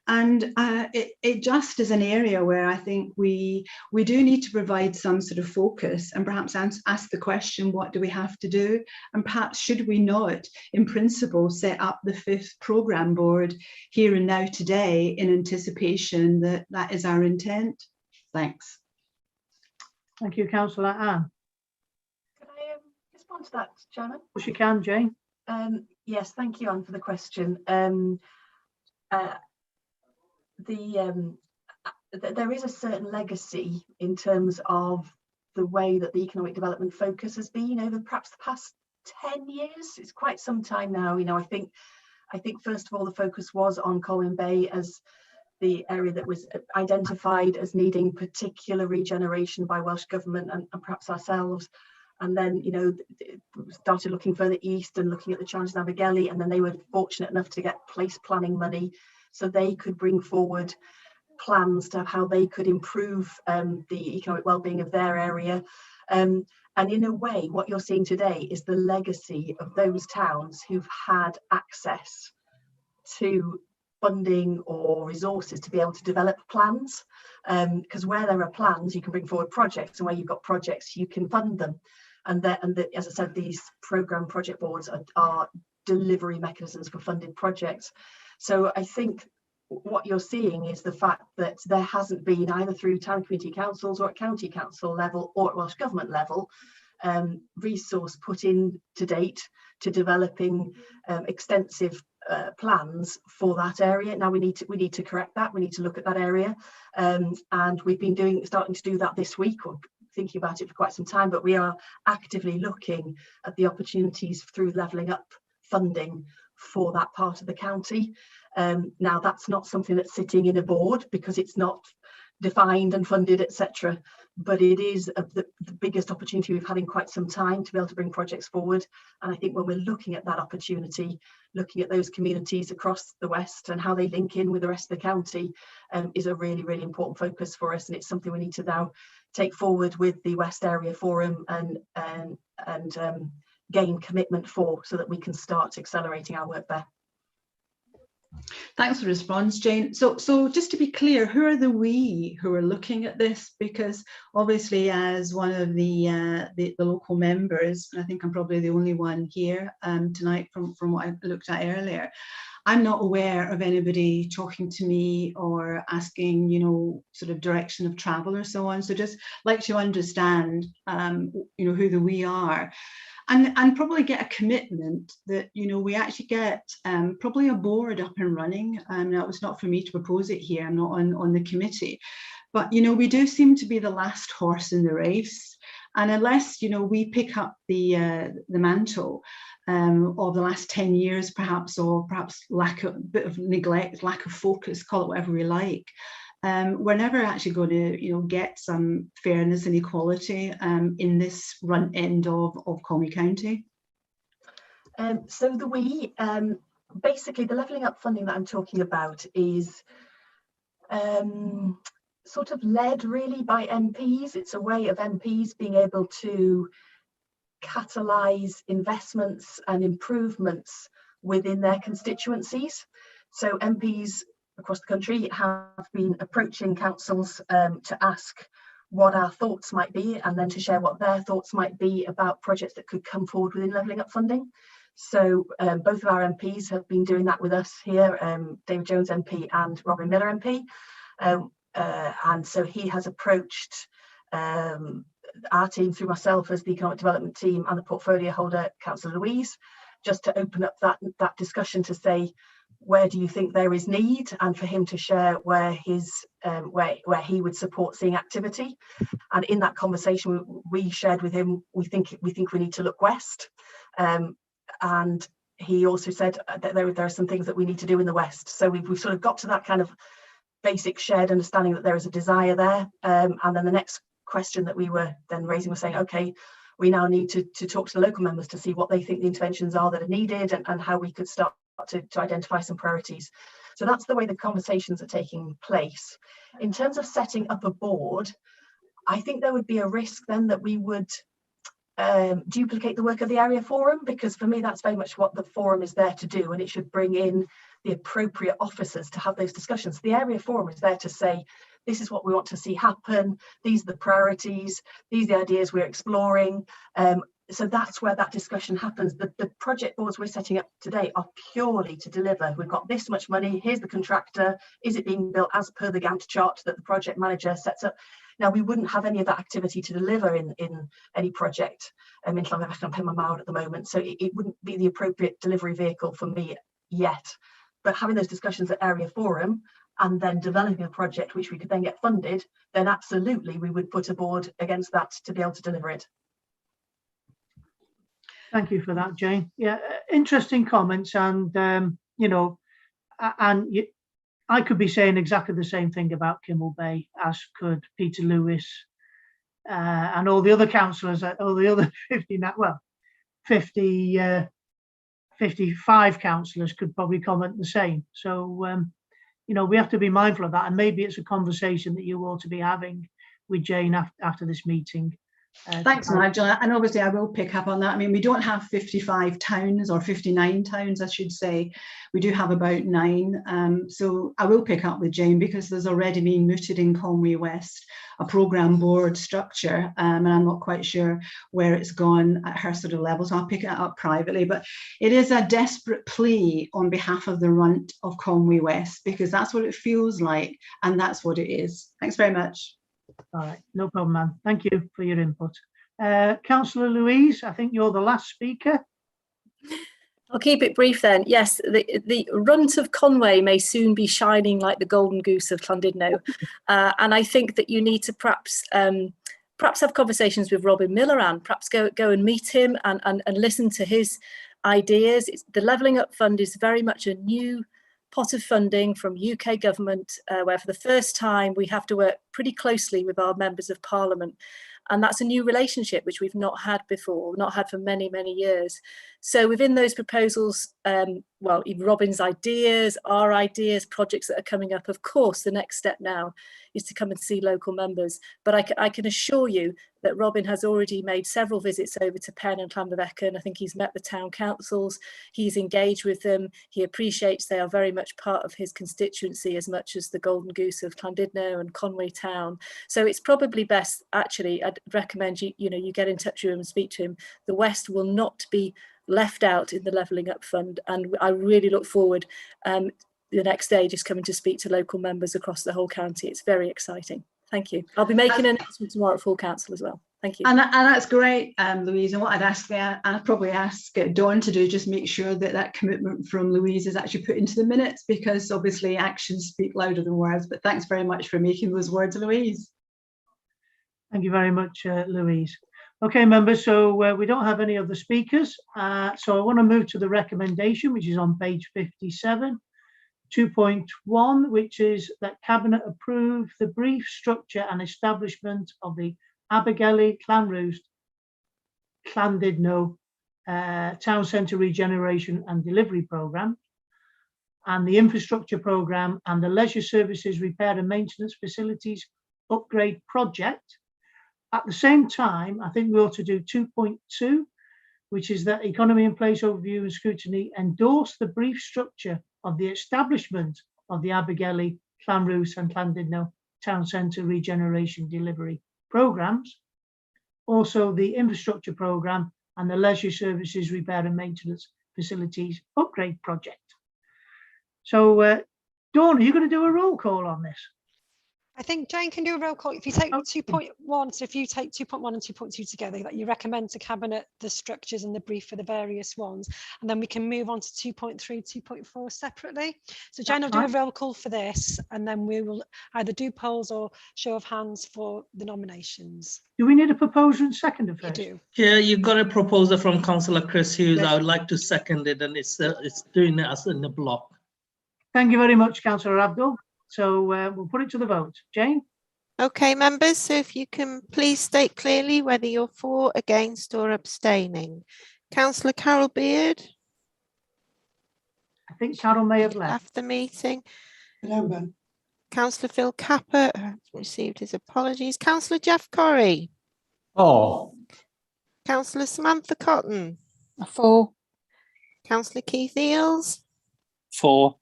And it just is an area where I think we do need to provide some sort of focus and perhaps ask the question, what do we have to do? And perhaps should we not, in principle, set up the 5th programme board here and now today in anticipation that that is our intent? Thanks. Thank you, Councillor Anne. Can I respond to that, Chairman? Of course you can, Jane. Yes, thank you, Anne, for the question. There is a certain legacy in terms of the way that the economic development focus has been over perhaps the past 10 years. It's quite some time now. You know, I think first of all the focus was on Colwyn Bay as the area that was identified as needing particular regeneration by Welsh Government and perhaps ourselves. And then, you know, started looking further east and looking at the challenges of Abergele, and then they were fortunate enough to get place planning money so they could bring forward plans to how they could improve the economic well-being of their area. And in a way, what you're seeing today is the legacy of those towns who've had access to funding or resources to be able to develop plans. Because where there are plans, you can bring forward projects, and where you've got projects, you can fund them. And as I said, these programme project boards are delivery mechanisms for funded projects. So I think what you're seeing is the fact that there hasn't been, either through town community councils or at county council level or at Welsh Government level, resource put in to date to developing extensive plans for that area. Now we need to correct that. We need to look at that area, and we've been starting to do that this week, or thinking about it for quite some time. But we are actively looking at the opportunities through levelling up funding for that part of the county. Now that's not something that's sitting in a board because it's not defined and funded, etc. But it is the biggest opportunity we've had in quite some time to be able to bring projects forward. And I think when we're looking at that opportunity, looking at those communities across the West and how they link in with the rest of the county is a really, really important focus for us. And it's something we need to now take forward with the West Area Forum and gain commitment for, so that we can start accelerating our work there. Thanks for the response, Jane. So just to be clear, who are the we who are looking at this? Because obviously, as one of the local members, and I think I'm probably the only one here tonight from what I looked at earlier, I'm not aware of anybody talking to me or asking, you know, sort of direction of travel or so on. So just like to understand, you know, who the we are. And probably get a commitment that, you know, we actually get probably a board up and running. Now, it's not for me to propose it here, I'm not on the committee, But, you know, we do seem to be the last horse in the race. And unless, you know, we pick up the mantle of the last 10 years, perhaps, or perhaps bit of neglect, lack of focus, call it whatever we like, we're never actually going to, you know, get some fairness and equality in this front end of Conwy County. So basically the levelling up funding that I'm talking about is sort of led really by MPs. It's a way of MPs being able to catalyse investments and improvements within their constituencies. So MPs across the country have been approaching councils to ask what our thoughts might be, and then to share what their thoughts might be about projects that could come forward within levelling up funding. So both of our MPs have been doing that with us here, David Jones MP and Robin Miller MP. And so he has approached our team through myself as the economic development team and the portfolio holder, Councillor Louise, just to open up that discussion to say, where do you think there is need, and for him to share where his where he would support seeing activity. And in that conversation we shared with him, we think we need to look west, and he also said that there are some things that we need to do in the west. So we've sort of got to that kind of basic shared understanding that there is a desire there, and then the next question that we were then raising was saying, okay, we now need to talk to the local members to see what they think the interventions are that are needed, and how we could start to identify some priorities. So that's the way the conversations are taking place. In terms of setting up a board, I think there would be a risk then that we would duplicate the work of the area forum, because for me that's very much what the forum is there to do, and it should bring in the appropriate officers to have those discussions. The area forum is there to say, this is what we want to see happen, these are the priorities, these are the ideas we're exploring. So that's where that discussion happens. The project boards we're setting up today are purely to deliver. We've got this much money, here's the contractor, is it being built as per the Gantt chart that the project manager sets up? Now, we wouldn't have any of that activity to deliver in any project in Llanfairpwll and Penmawr at the moment, so it wouldn't be the appropriate delivery vehicle for me yet. But having those discussions at Area Forum and then developing a project which we could then get funded, then absolutely we would put a board against that to be able to deliver it. Thank you for that, Jane. Yeah, interesting comments, and you know, I could be saying exactly the same thing about Kimmel Bay as could Peter Lewis and all the other councillors, all the other 55 councillors could probably comment the same. So, you know, we have to be mindful of that, and maybe it's a conversation that you ought to be having with Jane after this meeting. Thanks, Nigel. And obviously I will pick up on that. I mean, we don't have 55 towns, or 59 towns, I should say. We do have about 9. So I will pick up with Jane, because there's already been mooted in Conwy West a programme board structure, and I'm not quite sure where it's gone at her sort of level. So I'll pick it up privately. But it is a desperate plea on behalf of the runt of Conwy West, because that's what it feels like, and that's what it is. Thanks very much. All right, no problem, man. Thank you for your input. Councillor Louise, I think you're the last speaker. I'll keep it brief then. Yes, the runt of Conwy may soon be shining like the golden goose of Llandudno. And I think that you need to perhaps have conversations with Robin Miller, and perhaps go and meet him and listen to his ideas. The Levelling Up Fund is very much a new pot of funding from UK government, where for the first time we have to work pretty closely with our members of parliament. And that's a new relationship which we've not had before, not had for many, many years. So within those proposals, well, even Robin's ideas, our ideas, projects that are coming up, of course, the next step now is to come and see local members. But I can assure you that Robin has already made several visits over to Penn and Llanfairpwll. I think he's met the town councils, he's engaged with them, he appreciates they are very much part of his constituency as much as the golden goose of Llandudno and Conwy town. So it's probably best, actually, I'd recommend you get in touch with him and speak to him. The West will not be left out in the Levelling Up Fund, and I really look forward the next day just coming to speak to local members across the whole county. It's very exciting. Thank you. I'll be making an announcement tomorrow at full council as well. Thank you. Thank you. And that's great, Louise. And what I'd probably ask Dawn to do, just make sure that that commitment from Louise is actually put into the minutes, because obviously actions speak louder than words. But thanks very much for making those words, Louise. Thank you very much, Louise. Okay, members, so we don't have any other speakers. So I want to move to the recommendation, which is on page 57. 2.1, which is that Cabinet approve the brief structure and establishment of the Abergele, Llanrwst, Llandudno Town Centre Regeneration and Delivery Programme, and the Infrastructure Programme and the Leisure Services Repair and Maintenance Facilities Upgrade Project. At the same time, I think we ought to do 2.2, which is that Economy in Place Overview and Scrutiny endorse the brief structure of the establishment of the Abergele, Llanrwst and Llandudno Town Centre Regeneration Delivery Programmes, also the Infrastructure Programme and the Leisure Services Repair and Maintenance Facilities Upgrade Project. So, Dawn, are you going to do a roll call on this? I think Jane can do a roll call. If you take 2.1, so if you take 2.1 and 2.2 together, that you recommend to Cabinet the structures and the brief for the various ones, and then we can move on to 2.3, 2.4 separately. So Jane will do a roll call for this, and then we will either do polls or show of hands for the nominations. Do we need a proposer and seconder first? You do. Yeah, you got a proposal from Councillor Chris Hughes. I would like to second it, and it's doing it as in a block. Thank you very much, Councillor Abdul. So we'll put it to the vote. Jane? Okay, members, so if you can please state clearly whether you're for, against or abstaining. Councillor Carol Beard? I think Carol may have left. After the meeting. Councillor Phil Capper has received his apologies. Councillor Jeff Corrie? Oh. Councillor Samantha Cotton? For. Councillor Keith Eales? For.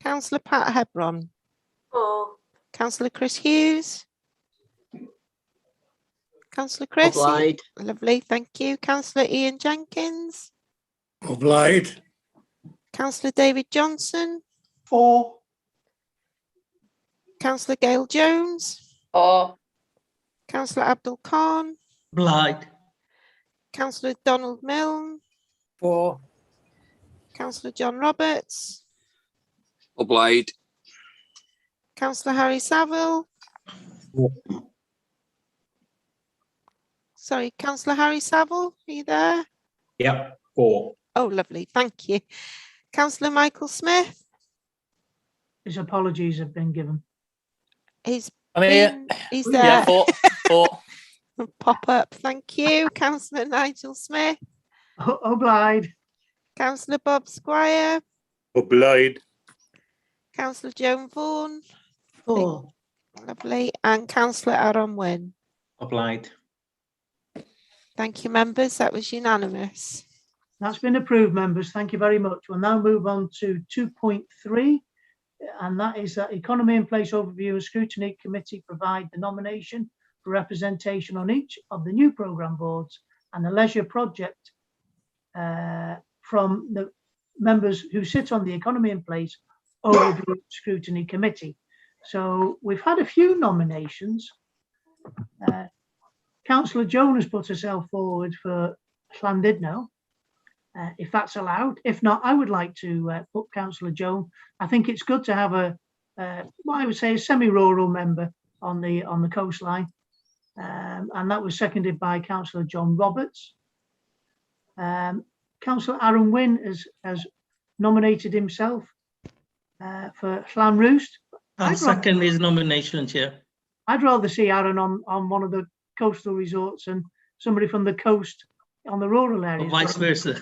Councillor Pat Hebron? For. Councillor Chris Hughes? Councillor Chris? Obliged. Lovely, thank you. Councillor Ian Jenkins? Obliged. Councillor David Johnson? For. Councillor Gail Jones? For. Councillor Abdul Khan? Obliged. Councillor Donald Milne? For. Councillor John Roberts? Obliged. Councillor Harry Saville? Sorry, Councillor Harry Saville, are you there? Yep, 4. Oh, lovely, thank you. Councillor Michael Smith? His apologies have been given. He's here. He's there. Yeah, for. Pop up, thank you. Councillor Nigel Smith? Obliged. Councillor Bob Squire? Obliged. Councillor Joan Vaughan? For. Lovely. And Councillor Aaron Wynne? Obliged. Thank you, members. That was unanimous. That's been approved, members. Thank you very much. We'll now move on to 2.3, and that is that Economy in Place Overview and Scrutiny Committee provide the nomination for representation on each of the new programme boards and the leisure project from the members who sit on the Economy in Place Overview Scrutiny Committee. So we've had a few nominations. Councillor Joan has put herself forward for Llandudno, if that's allowed. If not, I would like to put Councillor Joan. I think it's good to have what I would say a semi-rural member on the coastline, and that was seconded by Councillor John Roberts. Councillor Aaron Wynne has nominated himself for Llanrwst. I'll second his nomination, Chair. I'd rather see Aaron on one of the coastal resorts and somebody from the coast on the rural areas. Or vice versa.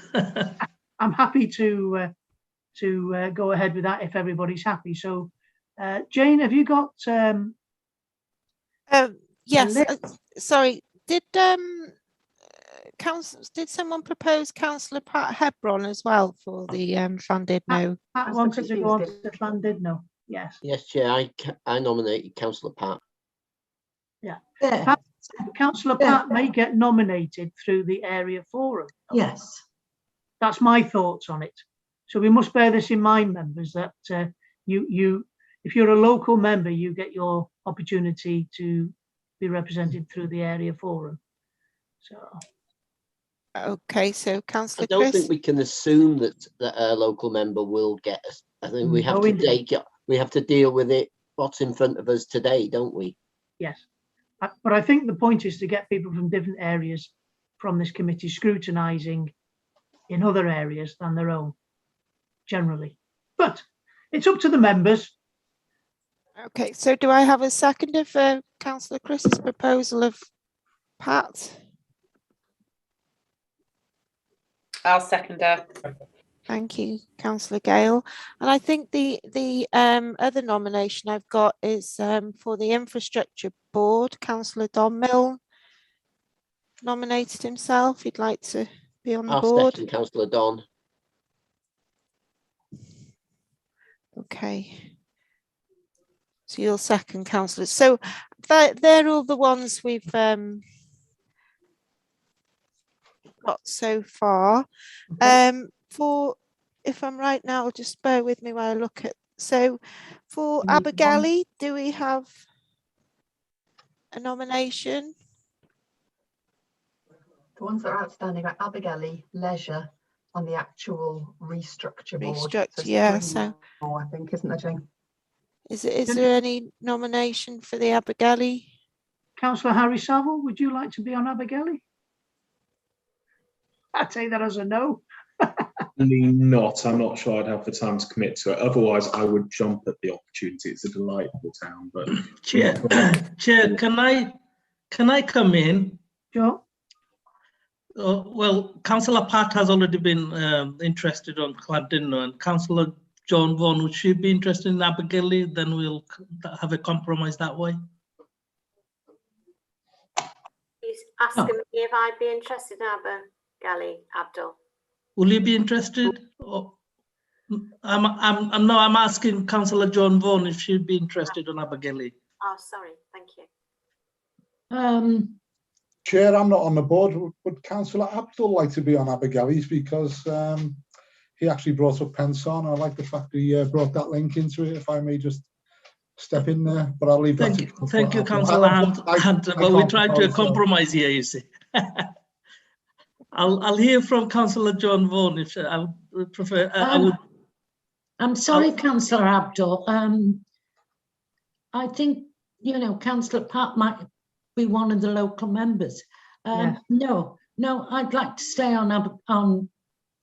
I'm happy to go ahead with that if everybody's happy. So, Jane, have you got? Yes. Sorry. Did someone propose Councillor Pat Hebron as well for the Llandudno? Pat wanted to go on to Llandudno. Yes. Yes, Chair. I nominated Councillor Pat. Yeah. Councillor Pat may get nominated through the area forum. Yes. That's my thoughts on it. So we must bear this in mind, members, that if you're a local member, you get your opportunity to be represented through the area forum. So, okay, so I Councillor don't Chris. think we can assume that a local member will get us. I think we have No, to indeed. take it. We have to deal with it. What's in front of us today, don't we? yes. But I think the point is to get people from different areas from this committee scrutinising in other areas than their own, generally. But it's up to the members. Okay, so do I have a seconder for Councillor Chris's proposal of Pat? I'll second her. Thank you, Councillor Gale. And I think the other nomination I've got is for the Infrastructure Board. Councillor Don Mill nominated himself. He'd like to be on the I'll board. second Councillor Don. Okay. So you'll second, councillors. So they're all the ones we've got so far. For, if I'm right now, just bear with me while I look at. So for Abergele, do we have a nomination? The ones that are outstanding are Abergele, Leisure, and the actual restructure board. Restructure, yeah. So more, I think, isn't there, Jane? Is there any nomination for the Abergele? Councillor Harry Saville, would you like to be on Abergele? I'd take that as a no. Not. I'm not sure I'd have the time to commit to it. Otherwise, I would jump at the opportunity. It's a delightful town. But Chair, can I come in? Sure. Well, Councillor Pat has already been interested on Llandudno, and Councillor John Vaughan, would she be interested in Abergele? Then we'll have a compromise that way. He's asking me if I'd be interested in Abergele, Abdul. Will you be interested? Or, I'm asking Councillor John Vaughan if she'd be interested in Abergele. Oh, sorry, thank you. Chair, I'm not on the board. Would Councillor Abdul like to be on Abergele's, because he actually brought up Penson. I like the fact that he brought that link into it, if I may just step in there, but I'll leave that to Thank you, Councillor Hunt. But we're trying to compromise here, you see. I'll hear from Councillor John Vaughan if I would prefer. I'm sorry, Councillor Abdul. I think, you know, Councillor Pat might be one of the local members. Yes. No, I'd like to stay on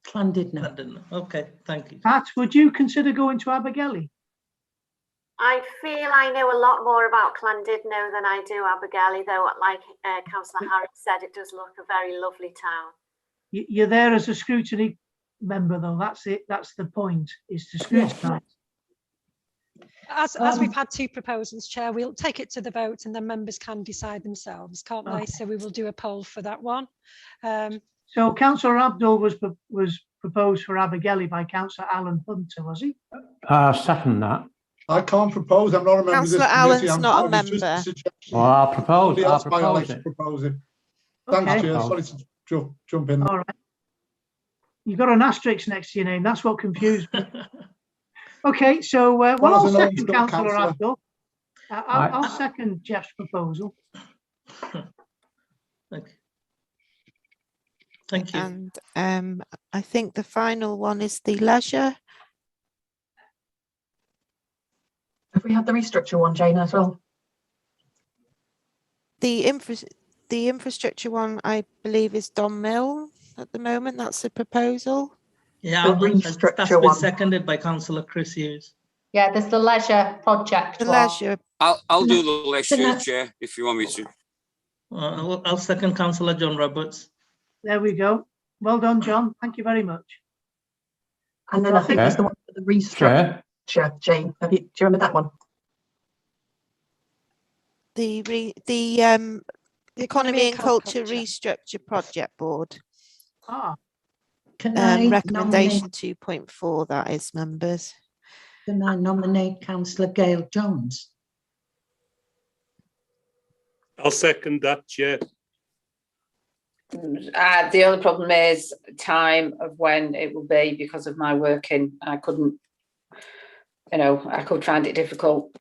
Llandudno. Okay, thank you. Pat, would you consider going to Abergele? I feel I know a lot more about Llandudno than I do Abergele, though, like Councillor Harris said, it does look a very lovely town. You're there as a scrutiny member, though. That's it. That's the point, is to scrutinise. As we've had two proposals, Chair, we'll take it to the vote and the members can decide themselves, can't they? So we will do a poll for that one. So Councillor Abdul was proposed for Abergele by Councillor Alan Hunter, was he? Second that. I can't propose. I'm not a member of this Councillor committee. Allen's not a member. Well, I'll propose. Somebody else might like it. to propose it. Thanks, Okay. Chair. Sorry to jump in. All right. You've got an asterisk next to your name. That's what confused me. Okay, so well, I'll second Councillor Abdul. I'll second Jeff's proposal. Thank you. And I think the final one is the Leisure. Have we had the restructure one, Jane, as well? The infrastructure one, I believe, is Don Mill at the moment. That's the proposal. Yeah, that's been seconded by Councillor Chris Hughes. Yeah, there's the leisure project. The Leisure. I'll do the leisure, Chair, if you want me to. I'll second Councillor John Roberts. There we go. Well done, John. Thank you very much. And then I think there's the one for the restructure, Jane. Do you remember that one? The Economy and Culture Restructure Project Board. Can I recommendation 2.4, that is, members. Can I nominate Councillor Gail Jones? I'll second that, Chair. The other problem is time of when it will be because of my working. I couldn't, I could find it difficult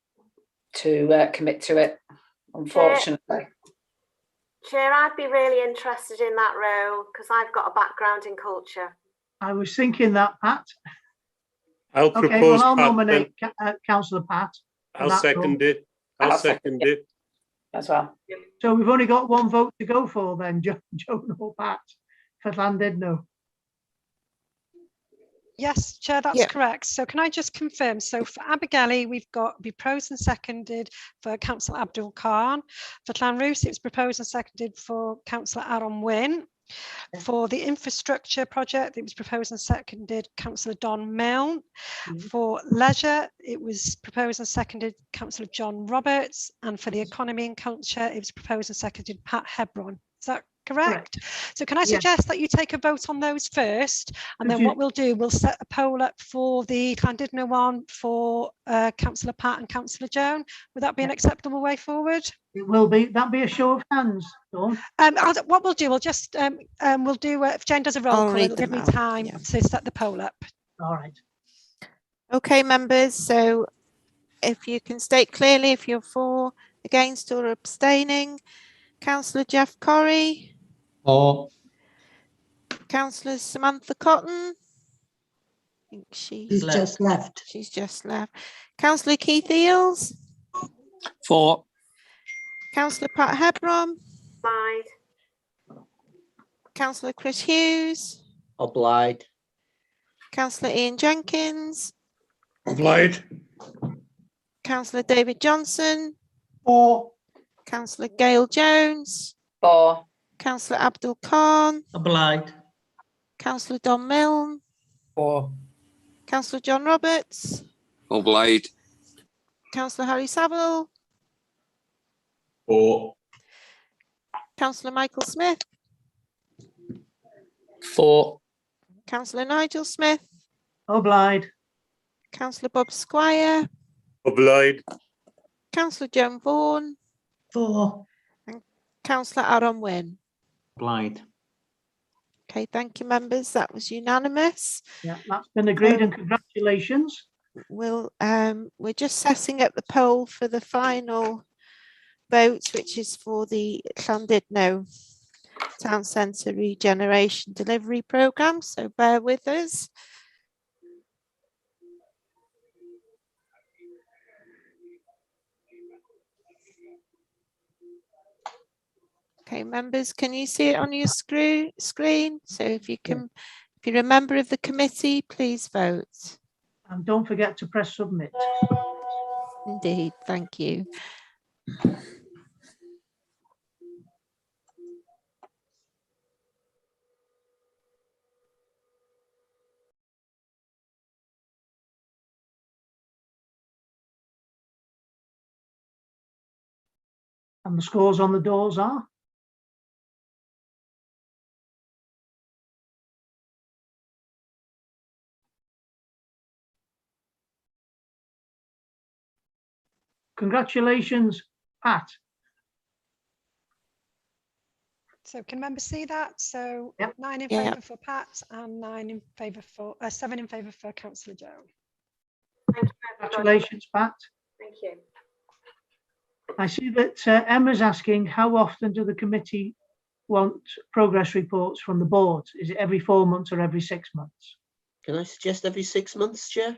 to commit to it, unfortunately. Chair, I'd be really interested in that role because I've got a background in culture. I was thinking that, Pat. I'll Okay, propose well, I'll Pat, nominate Councillor Pat. for I'll that second role. it. I'll second it. As well. So we've only got one vote to go for then, Joan or Pat, for Llandudno. Yes, Chair, that's correct. So can I just confirm? So for Abergele, we've got be proposed and seconded for Councillor Abdul Khan. For Llanrwst, it was proposed and seconded for Councillor Aaron Wynne. For the infrastructure project, it was proposed and seconded Councillor Don Milne. For leisure, it was proposed and seconded Councillor John Roberts. And for the economy and culture, it was proposed and seconded Pat Hebron. Is that correct? So can I suggest that you take a vote on those first, and then what we'll do, we'll set a poll up for the Llandudno one for Councillor Pat and Councillor Joan. Would that be an acceptable way forward? It will be. That'll be a show of hands, Dawn. What we'll do, we'll just we'll do if Jane does a roll call, it'll give me time to set the poll up. All right. Okay, members. So if you can state clearly if you're for, against, or abstaining. Councillor Jeff Corrie. For. Councillor Samantha Cotton. I think she's just left. She's just left. Councillor Keith Eales. For. Councillor Pat Hebron. Obliged. Councillor Chris Hughes. Obliged. Councillor Ian Jenkins. Obliged. Councillor David Johnson. For. Councillor Gail Jones. For. Councillor Abdul Khan. Obliged. Councillor Don Milne. For. Councillor John Roberts. Obliged. Councillor Harry Saville. For. Councillor Michael Smith. For. Councillor Nigel Smith. Obliged. Councillor Bob Squire. Obliged. Councillor Joan Vaughan. For. And Councillor Aaron Wynne. Obliged. Okay, thank you, members. That was unanimous. Yeah, that's been agreed, and congratulations. We're just setting up the poll for the final vote, which is for the Llandudno Town Centre Regeneration Delivery Programme. So bear with us. Okay, members, can you see it on your screen? So if you can, if you're a member of the committee, please vote. And don't forget to press submit. Indeed, thank you. And the scores on the doors are? Congratulations, Pat. So can members see that? So 9 in favour for Pat and 9 in favour for 7 in favour for Councillor Joan. Thank you, Congratulations, Pat. Thank you. I see that Emma's asking, how often do the committee want progress reports from the board? Is it every 4 months or every 6 months? Can I suggest every 6 months, Chair?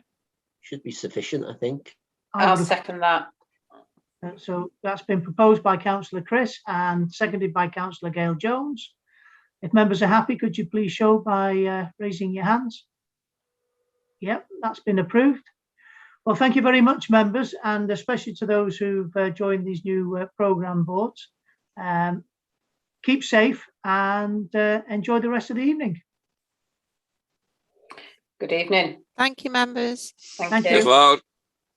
Should be sufficient, I think. I'll second that. So that's been proposed by Councillor Chris and seconded by Councillor Gail Jones. If members are happy, could you please show by raising your hands? Yep, that's been approved. Well, thank you very much, members, and especially to those who've joined these new programme boards. Keep safe and enjoy the rest of the evening. Good evening. Thank you, members. Thank you.